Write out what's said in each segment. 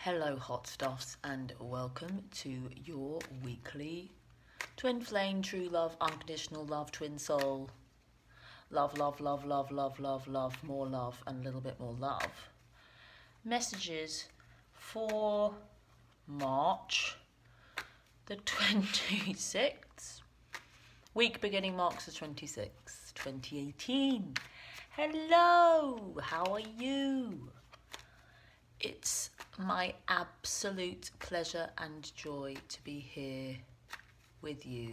Hello hot stuffs and welcome to your weekly twin flame, true love, unconditional love, twin soul, love, love, love, love, love, love, love, more love and a little bit more love. Messages for March the 26th. Week beginning marks the 26th, 2018. Hello, how are you? It's my absolute pleasure and joy to be here with you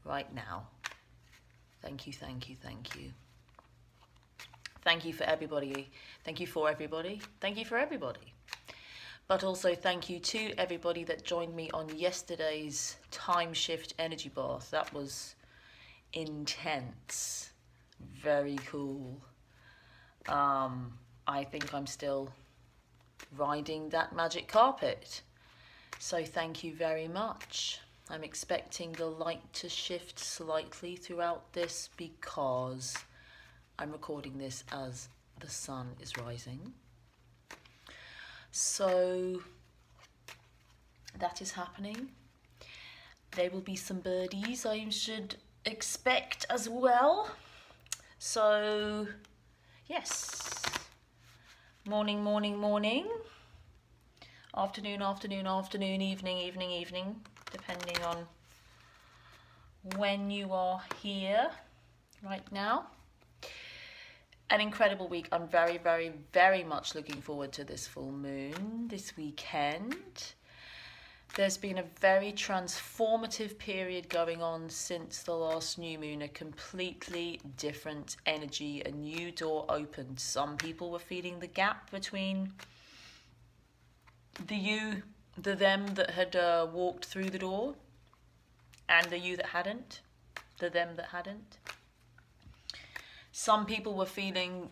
right now. Thank you, thank you, thank you. Thank you for everybody. Thank you for everybody. Thank you for everybody. But also thank you to everybody that joined me on yesterday's time shift energy bath. That was intense. Very cool. I think I'm still riding that magic carpet. So thank you very much. I'm expecting the light to shift slightly throughout this because I'm recording this as the sun is rising. So that is happening. There will be some birdies I should expect as well. So yes. Morning, morning, morning. Afternoon, afternoon, afternoon, evening, evening, evening, depending on when you are here right now. An incredible week. I'm very, very, very much looking forward to this full moon this weekend. There's been a very transformative period going on since the last new moon, a completely different energy, a new door opened. Some people were feeling the gap between the you, the them that had walked through the door and the you that hadn't, the them that hadn't. Some people were feeling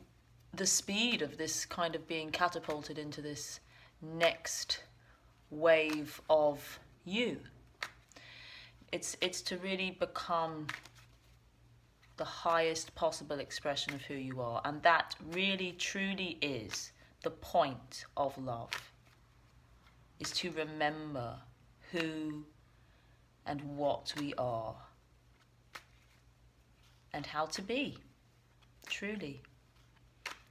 the speed of this kind of being catapulted into this next wave of you. It's to really become the highest possible expression of who you are, and that really truly is the point of love, is to remember who and what we are and how to be truly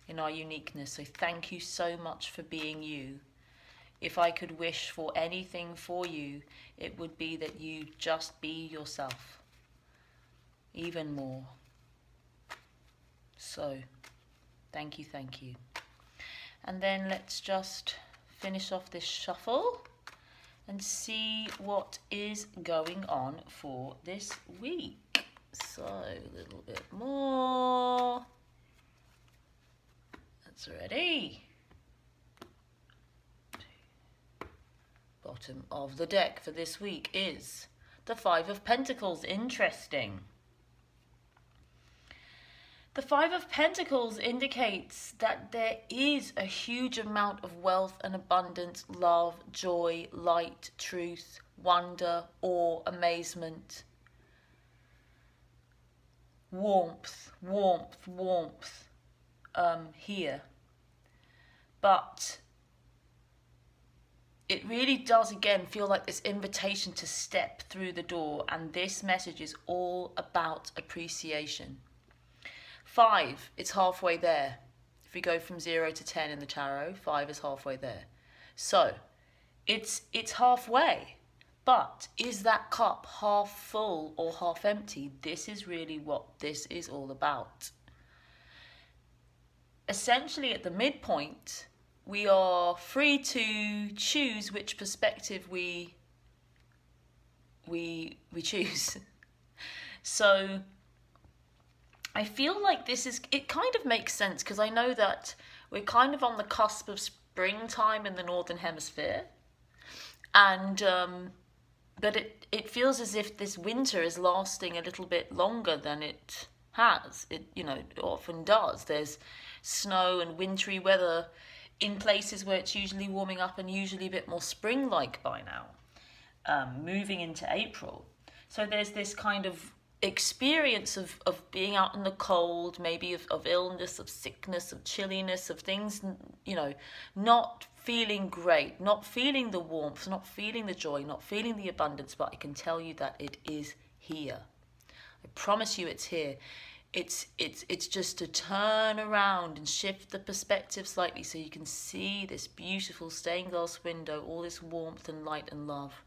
in our uniqueness. So thank you so much for being you. If I could wish for anything for you, it would be that you just be yourself, even more. So, thank you, thank you. And then let's just finish off this shuffle and see what is going on for this week. So, a little bit more. That's ready. Bottom of the deck for this week is the Five of Pentacles. Interesting. The Five of Pentacles indicates that there is a huge amount of wealth and abundance, love, joy, light, truth, wonder, awe, amazement, warmth, warmth, warmth here. But it really does again feel like this invitation to step through the door, and this message is all about appreciation. 5, it's halfway there. If we go from 0 to 10 in the tarot, 5 is halfway there. So it's halfway, but is that cup half full or half empty? This is really what this is all about. Essentially at the midpoint, we are free to choose which perspective we choose. So I feel like it kind of makes sense, because I know that we're kind of on the cusp of springtime in the Northern Hemisphere. And but it feels as if this winter is lasting a little bit longer than it has. It often does. There's snow and wintry weather in places where it's usually warming up and usually a bit more spring-like by now, moving into April. So there's this kind of experience of being out in the cold, maybe of illness, of sickness, of chilliness, of things, you know, not feeling great, not feeling the warmth, not feeling the joy, not feeling the abundance, but I can tell you that it is here. I promise you it's here. It's just to turn around and shift the perspective slightly so you can see this beautiful stained glass window, all this warmth and light and love.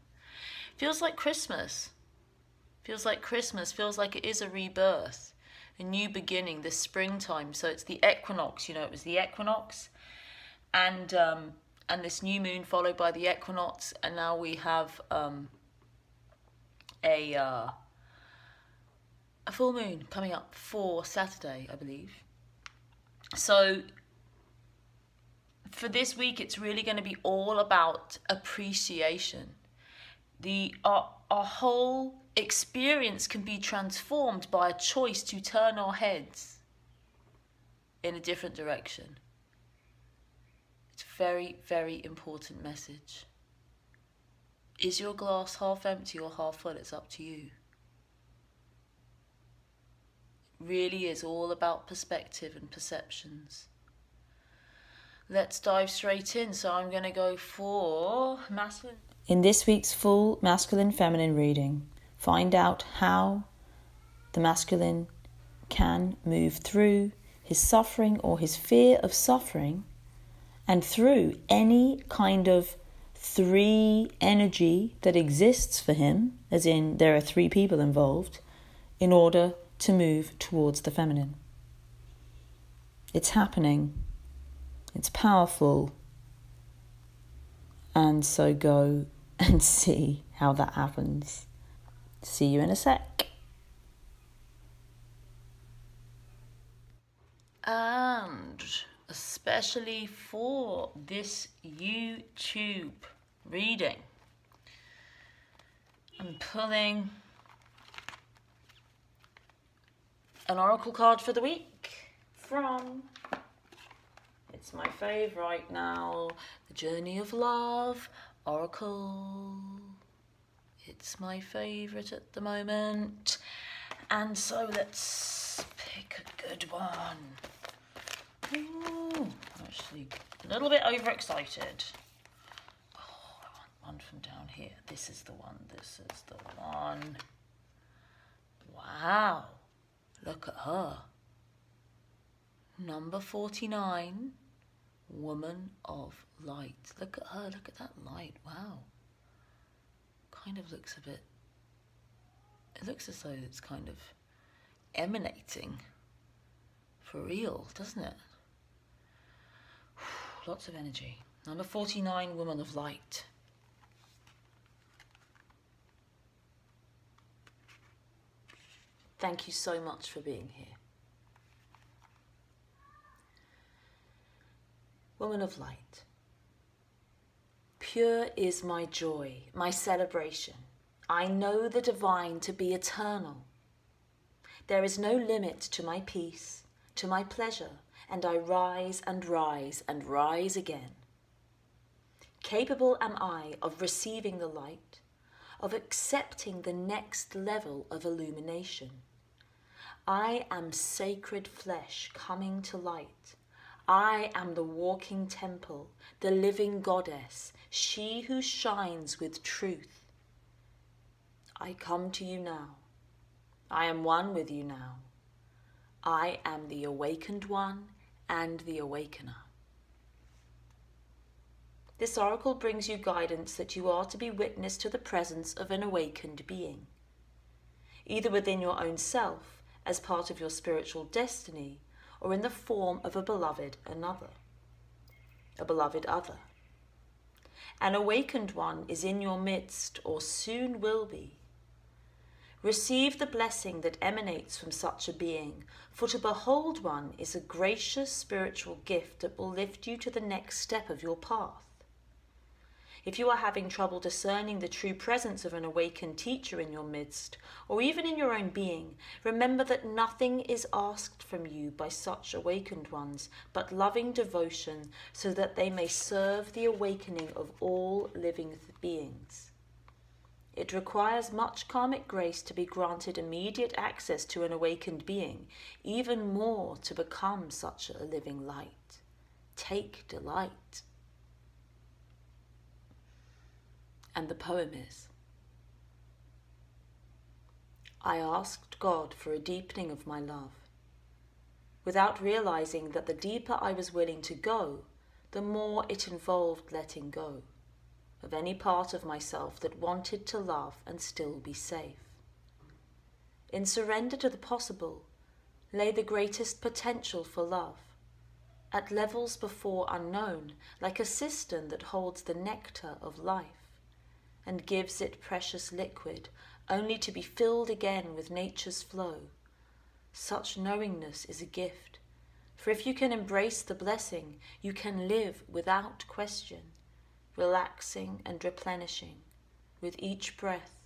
Feels like Christmas. Feels like Christmas, feels like it is a rebirth, a new beginning, this springtime. So it's the equinox, you know, it was the equinox and this new moon followed by the equinox, and now we have a full moon coming up for Saturday, I believe. So for this week, it's really going to be all about appreciation. Our whole experience can be transformed by a choice to turn our heads in a different direction. It's a very, very important message. Is your glass half empty or half full? It's up to you. It really is all about perspective and perceptions. Let's dive straight in. So I'm going to go for masculine. In this week's full masculine-feminine reading, find out how the masculine can move through his suffering or his fear of suffering and through any kind of 3 energy that exists for him, as in there are 3 people involved, in order to move towards the feminine. It's happening. It's powerful. And so go and see how that happens. See you in a sec. And especially for this YouTube reading, I'm pulling an oracle card for the week from, it's my fave right now, The Journey of Love Oracle. It's my favourite at the moment. And so let's pick a good one. Ooh, I'm actually a little bit overexcited. Oh, I want one from down here. This is the one. This is the one. Wow. Look at her. Number 49. Woman of light. Look at her. Look at that light. Wow. Kind of looks a bit... It looks as though it's kind of emanating for real, doesn't it? Lots of energy. Number 49, Woman of Light. Thank you so much for being here. Woman of Light. Pure is my joy, my celebration. I know the divine to be eternal. There is no limit to my peace, to my pleasure, and I rise and rise and rise again. Capable am I of receiving the light, of accepting the next level of illumination. I am sacred flesh coming to light. I am the walking temple, the living goddess, she who shines with truth. I come to you now. I am one with you now. I am the awakened one and the awakener. This oracle brings you guidance that you are to be witness to the presence of an awakened being, either within your own self as part of your spiritual destiny or in the form of a beloved other. An awakened one is in your midst or soon will be. Receive the blessing that emanates from such a being, for to behold one is a gracious spiritual gift that will lift you to the next step of your path. If you are having trouble discerning the true presence of an awakened teacher in your midst, or even in your own being, remember that nothing is asked from you by such awakened ones, but loving devotion so that they may serve the awakening of all living beings. It requires much karmic grace to be granted immediate access to an awakened being, even more to become such a living light. Take delight. And the poem is, I asked God for a deepening of my love, without realizing that the deeper I was willing to go, the more it involved letting go of any part of myself that wanted to love and still be safe. In surrender to the possible lay the greatest potential for love, at levels before unknown, like a cistern that holds the nectar of life and gives it precious liquid, only to be filled again with nature's flow. Such knowingness is a gift, for if you can embrace the blessing, you can live without question, relaxing and replenishing, with each breath,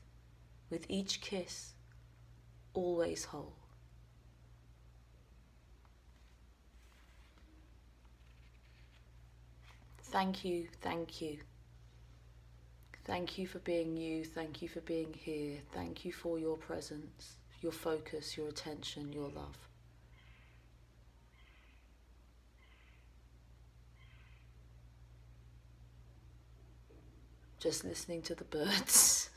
with each kiss, always whole. Thank you, thank you. Thank you for being you, thank you for being here, thank you for your presence, your focus, your attention, your love. Just listening to the birds.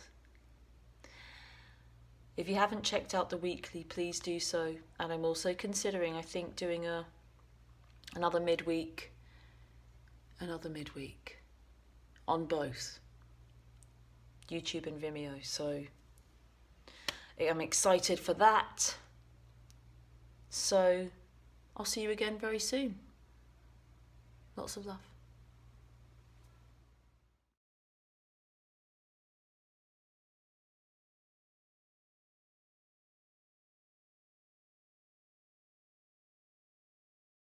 If you haven't checked out the weekly, please do so. And I'm also considering, I think, doing another midweek on both YouTube and Vimeo. So I'm excited for that. So I'll see you again very soon. Lots of love.